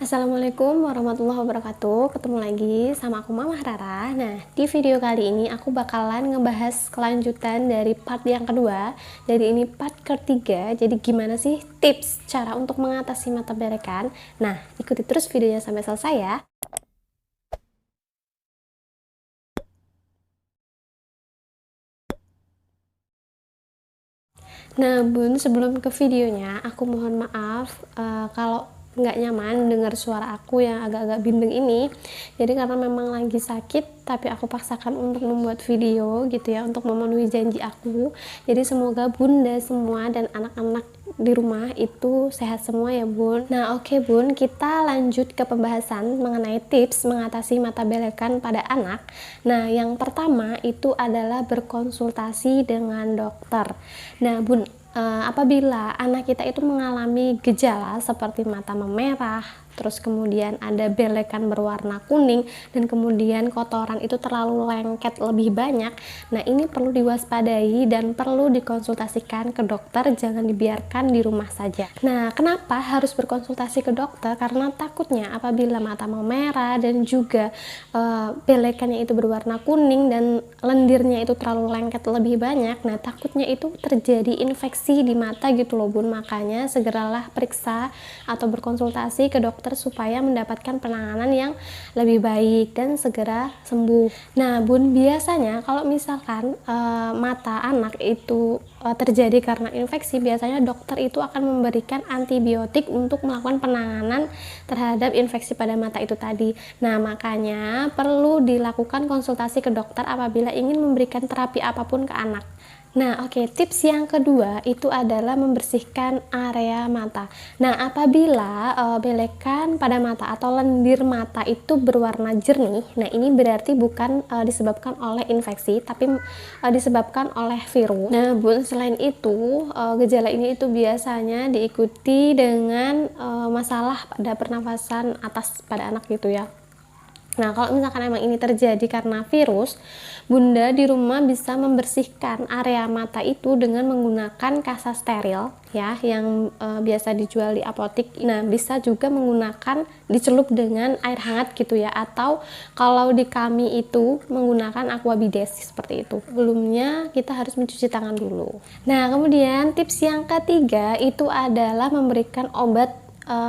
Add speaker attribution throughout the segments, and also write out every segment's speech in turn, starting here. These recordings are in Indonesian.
Speaker 1: Assalamualaikum warahmatullahi wabarakatuh. Ketemu lagi sama aku Mama Rara. Nah, di video kali ini aku bakalan ngebahas kelanjutan dari part yang kedua. Jadi ini part ketiga. Jadi gimana sih tips cara untuk mengatasi mata belekan? Nah, ikuti terus videonya sampai selesai ya. Nah bun, sebelum ke videonya aku mohon maaf kalau nggak nyaman dengar suara aku yang agak-agak bimbang ini. Jadi karena memang lagi sakit, tapi aku paksakan untuk membuat video gitu ya, untuk memenuhi janji aku. Jadi semoga bunda semua dan anak-anak di rumah itu sehat semua ya bun. Nah oke bun, kita lanjut ke pembahasan mengenai tips mengatasi mata belekan pada anak. Nah yang pertama itu adalah berkonsultasi dengan dokter. Nah bun, apabila anak kita itu mengalami gejala seperti mata memerah, terus kemudian ada belekan berwarna kuning, dan kemudian kotoran itu terlalu lengket lebih banyak, nah ini perlu diwaspadai dan perlu dikonsultasikan ke dokter, jangan dibiarkan di rumah saja. Nah kenapa harus berkonsultasi ke dokter? Karena takutnya apabila mata memerah dan juga belekannya itu berwarna kuning dan lendirnya itu terlalu lengket lebih banyak, nah takutnya itu terjadi infeksi di mata gitu loh bun. Makanya segeralah periksa atau berkonsultasi ke dokter supaya mendapatkan penanganan yang lebih baik dan segera sembuh. Nah bun, biasanya kalau misalkan mata anak itu terjadi karena infeksi, biasanya dokter itu akan memberikan antibiotik untuk melakukan penanganan terhadap infeksi pada mata itu tadi. Nah makanya perlu dilakukan konsultasi ke dokter apabila ingin memberikan terapi apapun ke anak. Nah oke, tips yang kedua itu adalah membersihkan area mata. Nah apabila belekan pada mata atau lendir mata itu berwarna jernih, nah ini berarti bukan disebabkan oleh infeksi, tapi disebabkan oleh virus. Nah bun, selain itu gejala ini itu biasanya diikuti dengan masalah pada pernafasan atas pada anak gitu ya. Nah kalau misalkan emang ini terjadi karena virus, bunda di rumah bisa membersihkan area mata itu dengan menggunakan kasa steril ya, yang biasa dijual di apotik. Nah bisa juga menggunakan dicelup dengan air hangat gitu ya, atau kalau di kami itu menggunakan aquabides seperti itu. Sebelumnya kita harus mencuci tangan dulu. Nah kemudian tips yang ketiga itu adalah memberikan obat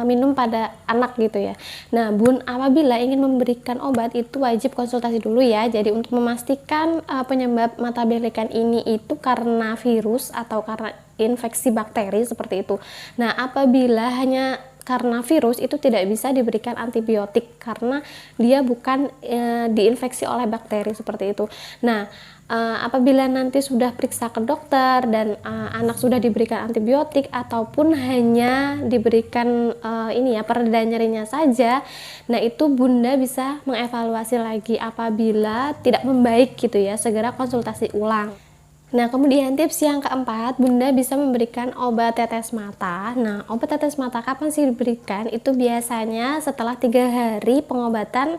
Speaker 1: minum pada anak gitu ya. Nah bun, apabila ingin memberikan obat itu wajib konsultasi dulu ya. Jadi untuk memastikan penyebab mata belekan ini itu karena virus atau karena infeksi bakteri seperti itu. Nah apabila hanya karena virus, itu tidak bisa diberikan antibiotik karena dia bukan diinfeksi oleh bakteri seperti itu. Nah apabila nanti sudah periksa ke dokter dan anak sudah diberikan antibiotik ataupun hanya diberikan ini ya, pereda nyerinya saja, nah itu bunda bisa mengevaluasi lagi. Apabila tidak membaik gitu ya, segera konsultasi ulang. Nah kemudian tips yang keempat, bunda bisa memberikan obat tetes mata. Nah obat tetes mata kapan sih diberikan? Itu biasanya setelah 3 hari pengobatan,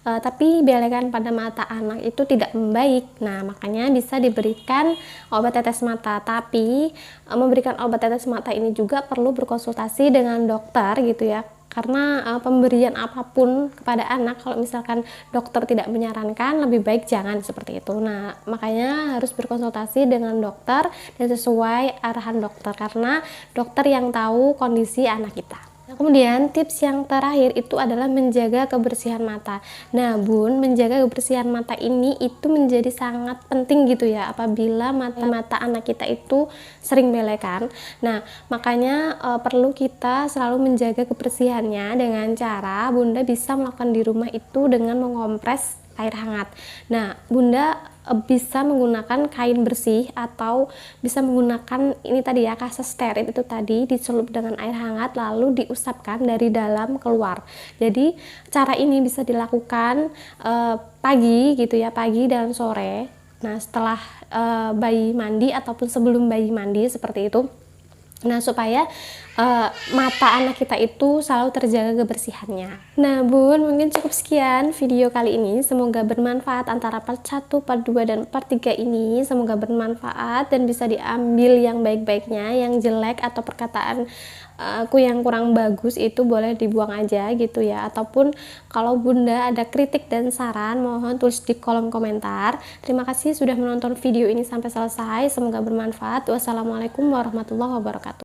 Speaker 1: tapi belekan pada mata anak itu tidak membaik. Nah makanya bisa diberikan obat tetes mata. Tapi memberikan obat tetes mata ini juga perlu berkonsultasi dengan dokter gitu ya, karena pemberian apapun kepada anak kalau misalkan dokter tidak menyarankan, lebih baik jangan seperti itu. Nah makanya harus berkonsultasi dengan dokter dan sesuai arahan dokter, karena dokter yang tahu kondisi anak kita. Nah, kemudian tips yang terakhir itu adalah menjaga kebersihan mata. Nah bun, menjaga kebersihan mata ini itu menjadi sangat penting gitu ya apabila mata anak kita itu sering belekan. Nah makanya perlu kita selalu menjaga kebersihannya dengan cara bunda bisa melakukan di rumah itu dengan mengompres air hangat. Nah bunda bisa menggunakan kain bersih atau bisa menggunakan ini tadi ya, kasa steril itu tadi, dicelup dengan air hangat lalu diusapkan dari dalam keluar. Jadi cara ini bisa dilakukan pagi gitu ya, pagi dan sore. Nah setelah bayi mandi ataupun sebelum bayi mandi seperti itu. Nah supaya mata anak kita itu selalu terjaga kebersihannya. Nah bun, mungkin cukup sekian video kali ini, semoga bermanfaat. Antara part 1, part 2, dan part 3 ini semoga bermanfaat dan bisa diambil yang baik-baiknya. Yang jelek atau perkataan aku yang kurang bagus itu boleh dibuang aja gitu ya. Ataupun kalau bunda ada kritik dan saran, mohon tulis di kolom komentar. Terima kasih sudah menonton video ini sampai selesai, semoga bermanfaat. Wassalamualaikum warahmatullahi wabarakatuh.